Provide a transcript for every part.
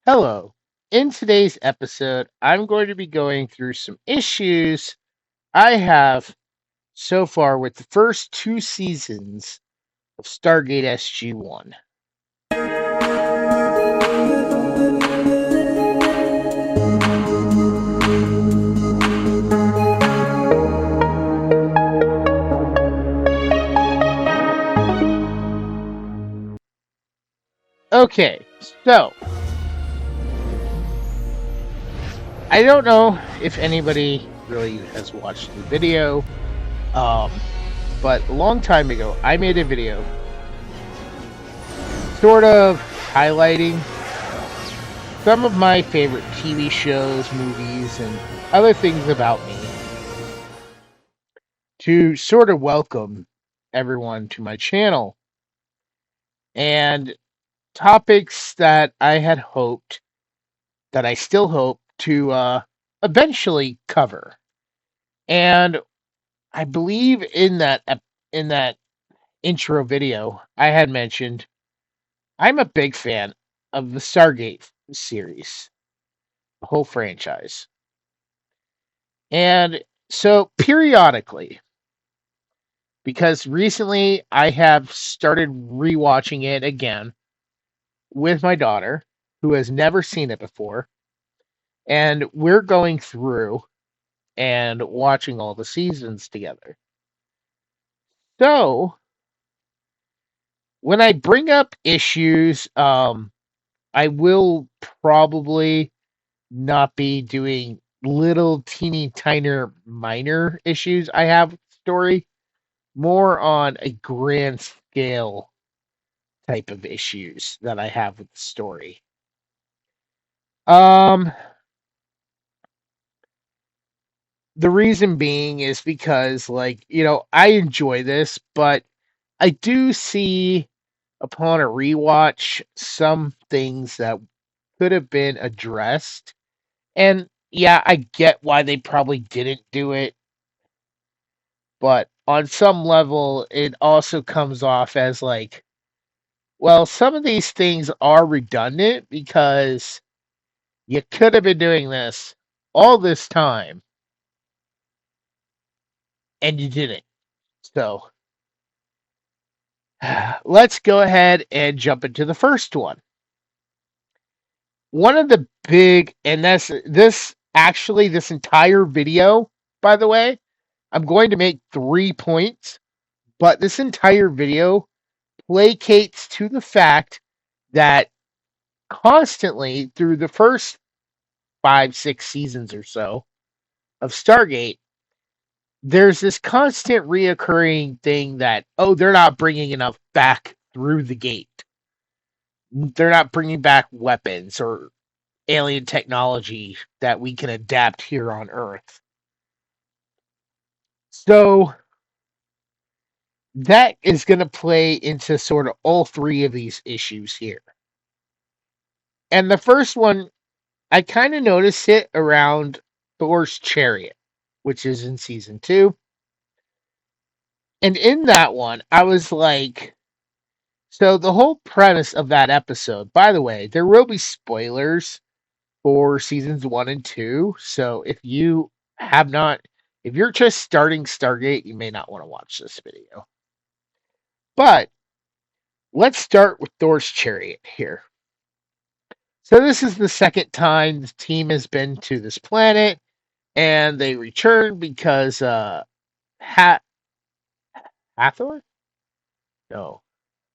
Hello. In today's episode, I'm going to be going through some issues I have so far with the first two seasons of Stargate SG-1. Okay, so I don't know if anybody really has watched the video, but a long time ago, I made a video sort of highlighting some of my favorite TV shows, movies, and other things about me to sort of welcome everyone to my channel and topics that I had hoped, that I still hope to eventually cover. And I believe in that intro video, I had mentioned I'm a big fan of the Stargate series, the whole franchise. And so periodically, because recently I have started rewatching it again with my daughter, who has never seen it before, and we're going through and watching all the seasons together. So, when I bring up issues, I will probably not be doing little teeny tiner minor issues I have with the story, more on a grand scale type of issues that I have with the story. Um, the reason being is because, I enjoy this, but I do see upon a rewatch some things that could have been addressed. And yeah, I get why they probably didn't do it, but on some level, it also comes off as like, well, some of these things are redundant because you could have been doing this all this time and you didn't. So let's go ahead and jump into the first one. One of the big, and that's this entire video, by the way, I'm going to make 3 points, but this entire video placates to the fact that constantly through the first 5, 6 seasons or so of Stargate, there's this constant reoccurring thing that, oh, they're not bringing enough back through the gate. They're not bringing back weapons or alien technology that we can adapt here on Earth. So that is going to play into sort of all three of these issues here. And the first one, I kind of noticed it around Thor's chariot, which is in season 2. And in that one, I was like, so the whole premise of that episode, by the way, there will be spoilers for seasons 1 and 2. So if you're just starting Stargate, you may not want to watch this video. But let's start with Thor's chariot here. So this is the second time the team has been to this planet, and they return because Hathor? No.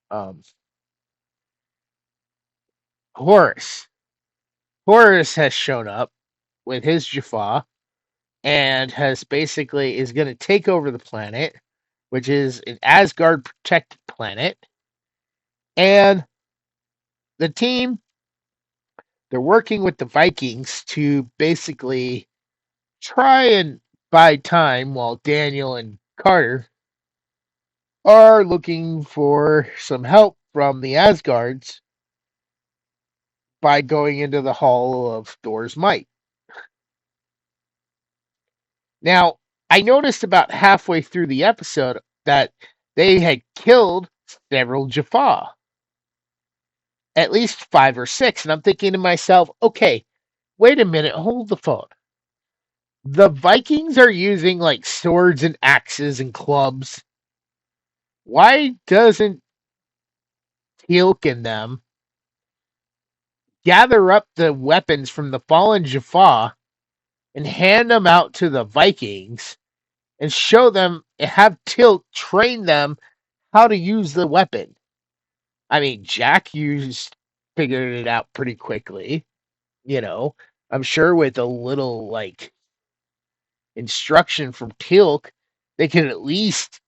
Um Horus. Horus has shown up with his Jaffa and has basically is going to take over the planet, which is an Asgard protected planet. And the team, they're working with the Vikings to basically try and buy time while Daniel and Carter are looking for some help from the Asgards by going into the Hall of Thor's Might. Now, I noticed about halfway through the episode that they had killed several Jaffa. at least 5 or 6. And I'm thinking to myself, okay, wait a minute, hold the phone. The Vikings are using like swords and axes and clubs. Why doesn't Teal'c and them gather up the weapons from the fallen Jaffa and hand them out to the Vikings and show them, have Teal'c train them how to use the weapon? I mean, figured it out pretty quickly, you know. I'm sure with a little like instruction from Teal'c, they can at least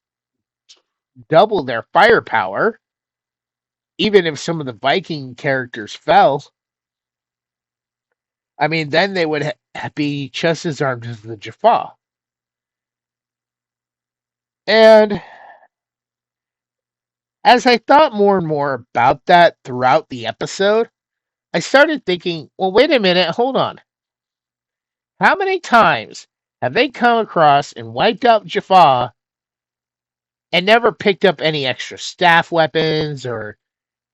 double their firepower, even if some of the Viking characters fell. I mean, then they would be just as armed as the Jaffa. And as I thought more and more about that throughout the episode, I started thinking, well, wait a minute, hold on. How many times have they come across and wiped out Jaffa and never picked up any extra staff weapons or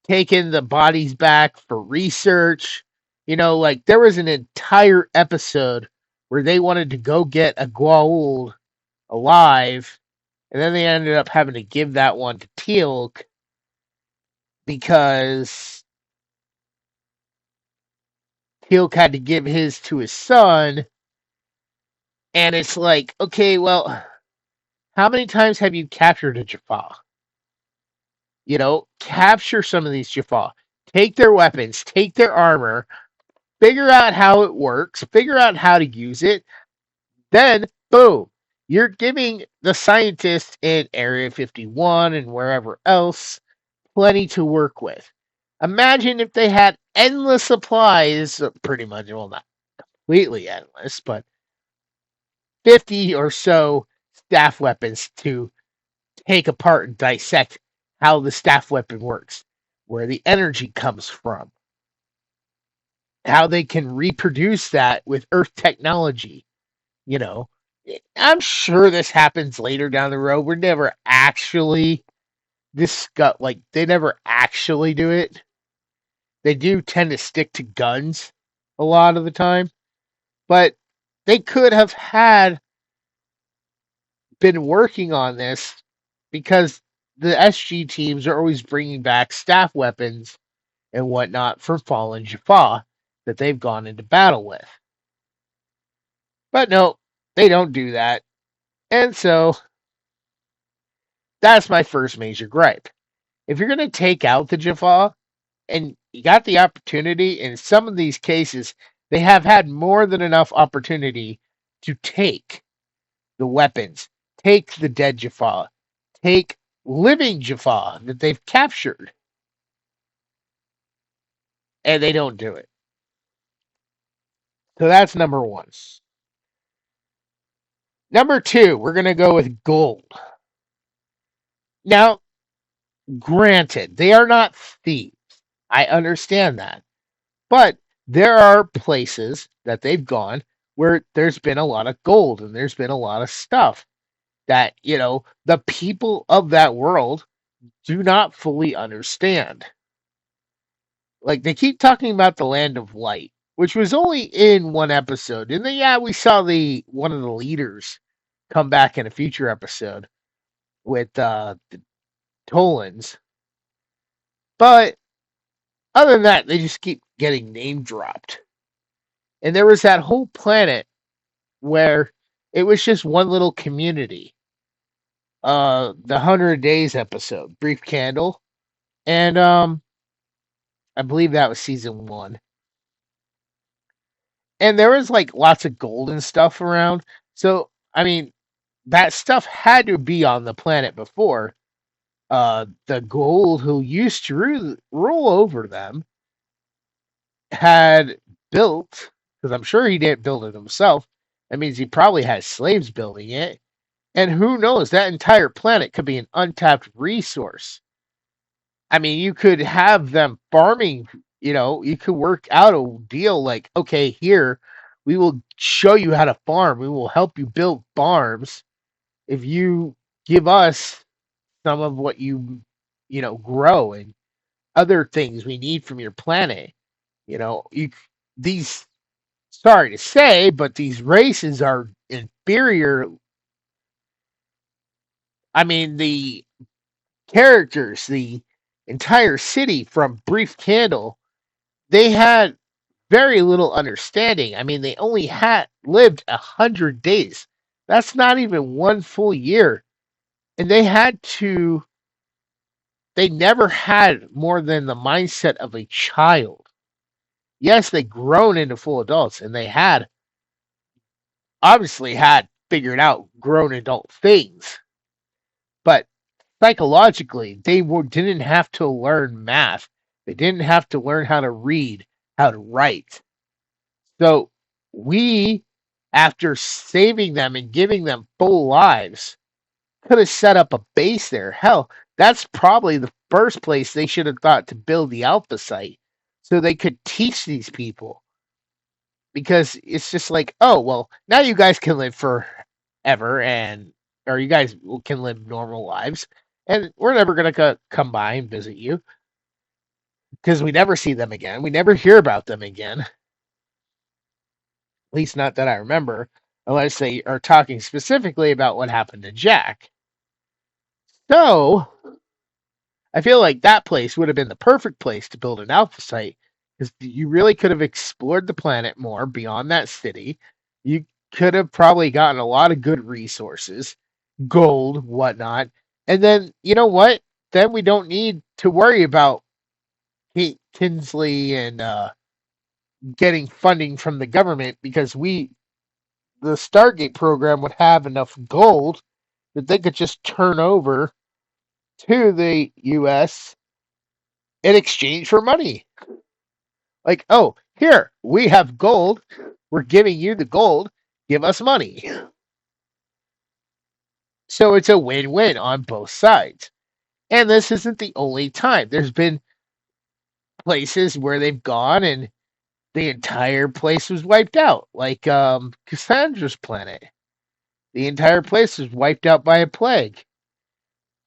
taken the bodies back for research? Like there was an entire episode where they wanted to go get a Goa'uld alive, and then they ended up having to give that one to Teal'c because Teal'c had to give his to his son. And it's like, okay, well, how many times have you captured a Jaffa? Capture some of these Jaffa. Take their weapons, take their armor, figure out how it works, figure out how to use it. Then, boom, you're giving the scientists in Area 51 and wherever else plenty to work with. Imagine if they had endless supplies, pretty much, well, not completely endless, but 50 or so staff weapons to take apart and dissect how the staff weapon works, where the energy comes from, how they can reproduce that with Earth technology. You know, I'm sure this happens later down the road. We're never actually they never actually do it. They do tend to stick to guns a lot of the time, but they could have had been working on this because the SG teams are always bringing back staff weapons and whatnot from fallen Jaffa that they've gone into battle with. But no, they don't do that. And so that's my first major gripe. If you're going to take out the Jaffa, and you got the opportunity, in some of these cases, they have had more than enough opportunity to take the weapons, take the dead Jaffa, take living Jaffa that they've captured, and they don't do it. So that's number one. Number two, we're going to go with Goa'uld. Now, granted, they are not thieves. I understand that. But there are places that they've gone where there's been a lot of gold and there's been a lot of stuff that, the people of that world do not fully understand. Like they keep talking about the land of light, which was only in one episode. And then we saw one of the leaders come back in a future episode with the Tolans. But other than that, they just keep getting name dropped. And there was that whole planet where it was just one little community. The 100 Days episode, Brief Candle. And I believe that was season 1. And there was like lots of gold and stuff around. So, I mean, that stuff had to be on the planet before. The Goa'uld who used to rule over them had built, because I'm sure he didn't build it himself. That means he probably has slaves building it. And who knows, that entire planet could be an untapped resource. I mean, you could have them farming, you could work out a deal like, okay, here, we will show you how to farm. We will help you build farms if you give us some of what you grow. And other things we need from your planet. You know, these sorry to say, but these races are inferior. I mean, the characters, the entire city from Brief Candle, they had very little understanding. I mean, they only had lived 100 days. That's not even one full year. And they never had more than the mindset of a child. Yes, they grown into full adults and they had obviously had figured out grown adult things, but psychologically, didn't have to learn math. They didn't have to learn how to read, how to write. So we, after saving them and giving them full lives, could have set up a base there. Hell, that's probably the first place they should have thought to build the alpha site so they could teach these people. Because it's just like, oh, well, now you guys can live forever or you guys can live normal lives and we're never going to come by and visit you because we never see them again. We never hear about them again. At least not that I remember, unless they are talking specifically about what happened to Jack. So, I feel like that place would have been the perfect place to build an alpha site because you really could have explored the planet more beyond that city. You could have probably gotten a lot of good resources, gold, whatnot. And then, you know what? Then we don't need to worry about Kinsley and getting funding from the government because the Stargate program would have enough gold that they could just turn over to the U.S. in exchange for money. Like, oh, here, we have gold. We're giving you the gold. Give us money. So it's a win win on both sides. And this isn't the only time. There's been places where they've gone and the entire place was wiped out, like Cassandra's planet. The entire place was wiped out by a plague.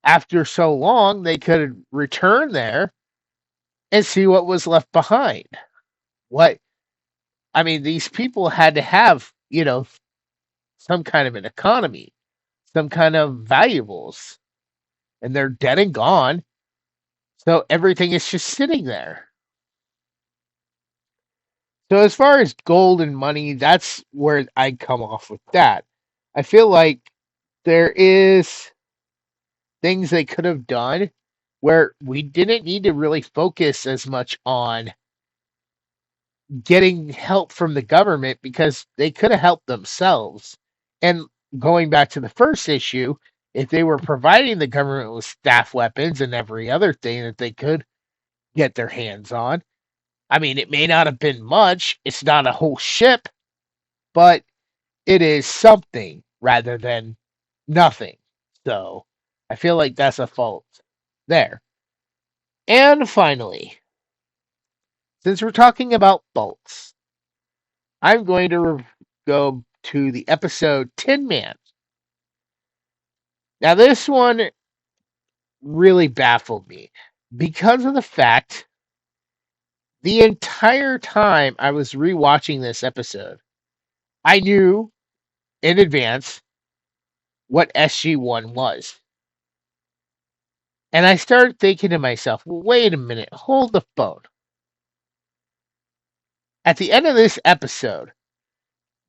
After so long, they could return there and see what was left behind. What I mean, these people had to have, some kind of an economy, some kind of valuables, and they're dead and gone. So everything is just sitting there. So as far as gold and money, that's where I come off with that. I feel like there is things they could have done where we didn't need to really focus as much on getting help from the government because they could have helped themselves. And going back to the first issue, if they were providing the government with staff weapons and every other thing that they could get their hands on, I mean, it may not have been much. It's not a whole ship, but it is something rather than nothing. So I feel like that's a fault there. And finally, since we're talking about faults, I'm going to go to the episode Tin Man. Now, this one really baffled me because of the fact the entire time I was rewatching this episode, I knew in advance what SG1 was. And I started thinking to myself, well, wait a minute, hold the phone. At the end of this episode,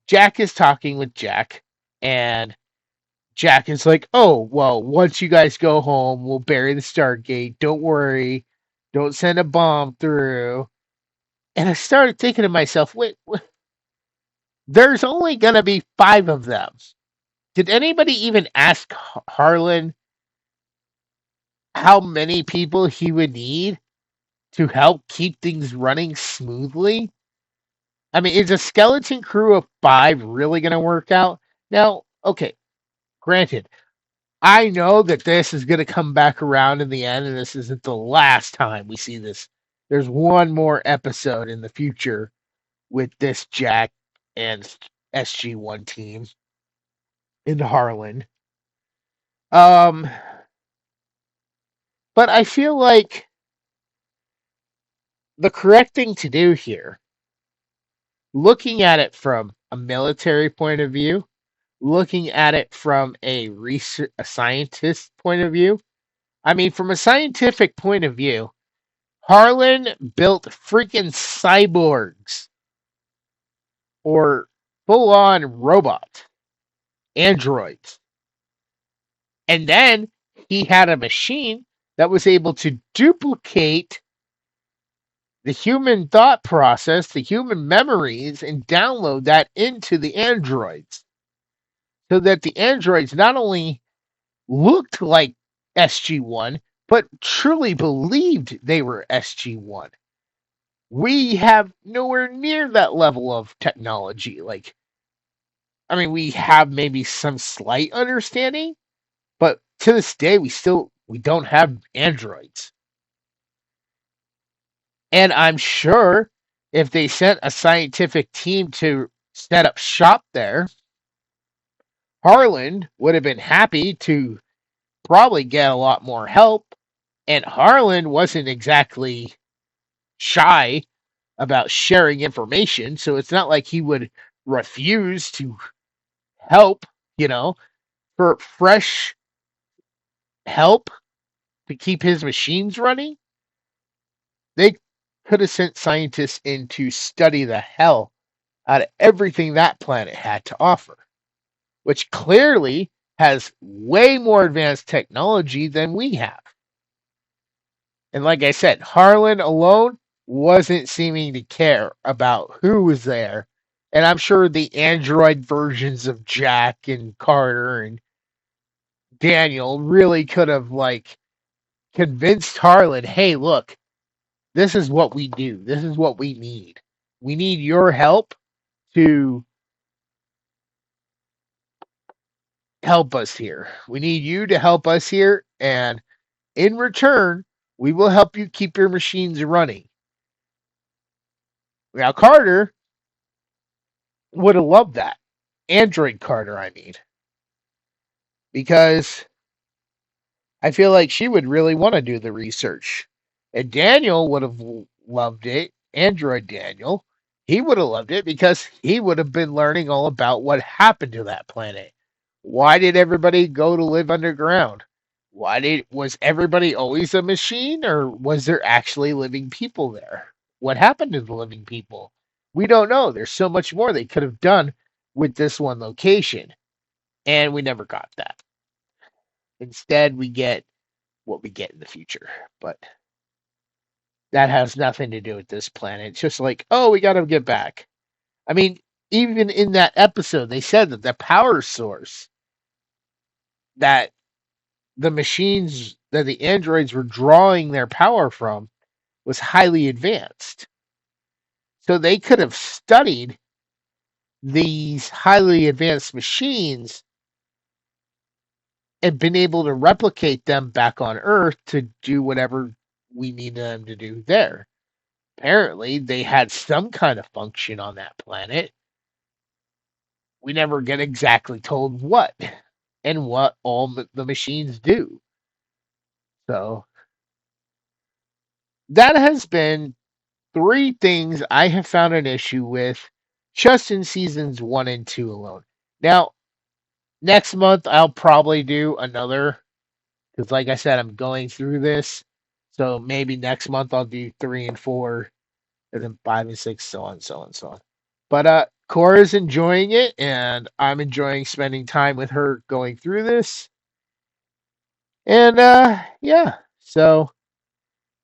Jack is talking with Jack, and Jack is like, oh, well, once you guys go home, we'll bury the Stargate. Don't worry. Don't send a bomb through. And I started thinking to myself, wait, there's only going to be 5 of them. Did anybody even ask Harlan how many people he would need to help keep things running smoothly? I mean, is a skeleton crew of 5 really going to work out? Now, okay, granted, I know that this is going to come back around in the end, and this isn't the last time we see this. There's one more episode in the future with this Jack and SG1 team in Harlan. Um, but I feel like the correct thing to do here, looking at it from a military point of view, looking at it from a scientist point of view. I mean, from a scientific point of view, Harlan built freaking cyborgs or full on robot androids. And then he had a machine that was able to duplicate the human thought process, the human memories, and download that into the androids. So that the androids not only looked like SG1, but truly believed they were SG1. We have nowhere near that level of technology. Like, I mean, we have maybe some slight understanding, but to this day, we don't have androids. And I'm sure if they sent a scientific team to set up shop there, Harlan would have been happy to probably get a lot more help. And Harlan wasn't exactly shy about sharing information, so it's not like he would refuse to help, for fresh help to keep his machines running. They could have sent scientists in to study the hell out of everything that planet had to offer, which clearly has way more advanced technology than we have. And like I said, Harlan alone wasn't seeming to care about who was there. And I'm sure the android versions of Jack and Carter and Daniel really could have convinced Harlan, hey, look, this is what we do. This is what we need. We need your help to help us here. We need you to help us here. And in return, we will help you keep your machines running. Now, Carter would have loved that. Android Carter, I mean. Because I feel like she would really want to do the research. And Daniel would have loved it. Android Daniel. He would have loved it because he would have been learning all about what happened to that planet. Why did everybody go to live underground? Was everybody always a machine, or was there actually living people there? What happened to the living people? We don't know. There's so much more they could have done with this one location, and we never got that. Instead, we get what we get in the future, but that has nothing to do with this planet. It's just like, oh, we got to get back. I mean, even in that episode, they said that the power source that the machines, that the androids were drawing their power from, was highly advanced. So they could have studied these highly advanced machines and been able to replicate them back on Earth to do whatever we needed them to do there. Apparently, they had some kind of function on that planet. We never get exactly told what and what all the machines do. So, that has been three things I have found an issue with just in seasons 1 and 2 alone. Now, next month I'll probably do another, because like I said, I'm going through this. So maybe next month I'll do 3 and 4, and then 5 and 6, so on, so on, so on. But Cora's enjoying it, and I'm enjoying spending time with her going through this. And yeah, so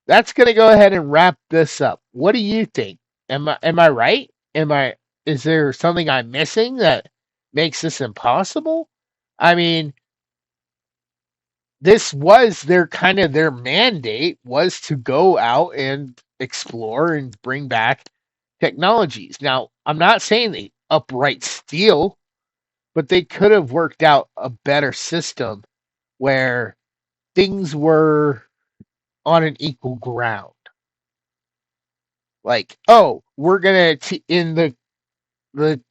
that's gonna go ahead and wrap this up. What do you think? Am I right? Is there something I'm missing that makes this impossible? I mean, this was their mandate was to go out and explore and bring back technologies. Now, I'm not saying they upright steal, but they could have worked out a better system where things were on an equal ground. Like, oh, we're gonna in the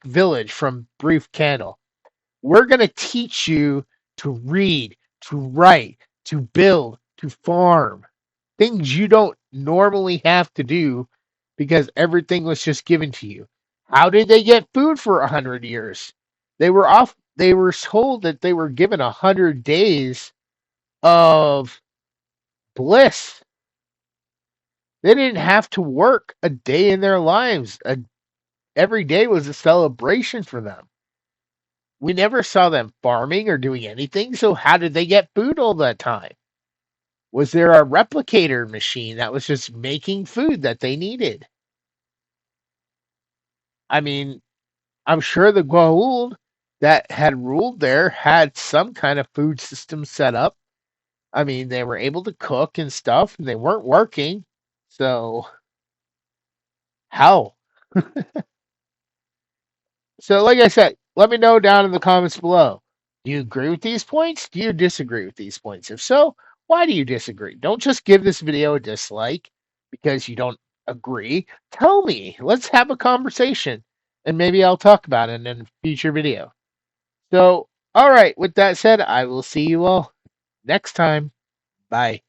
village from Brief Candle, we're gonna teach you to read, to write, to build, to farm, things you don't normally have to do because everything was just given to you. How did they get food for 100 years? They were told that they were given 100 days of bliss. They didn't have to work a day in their lives. Every day was a celebration for them. We never saw them farming or doing anything, so how did they get food all that time? Was there a replicator machine that was just making food that they needed? I mean, I'm sure the Goa'uld that had ruled there had some kind of food system set up. I mean, they were able to cook and stuff, and they weren't working. So, how? So, like I said, let me know down in the comments below. Do you agree with these points? Do you disagree with these points? If so, why do you disagree? Don't just give this video a dislike because you don't agree. Tell me. Let's have a conversation, and maybe I'll talk about it in a future video. So, all right, with that said, I will see you all next time. Bye.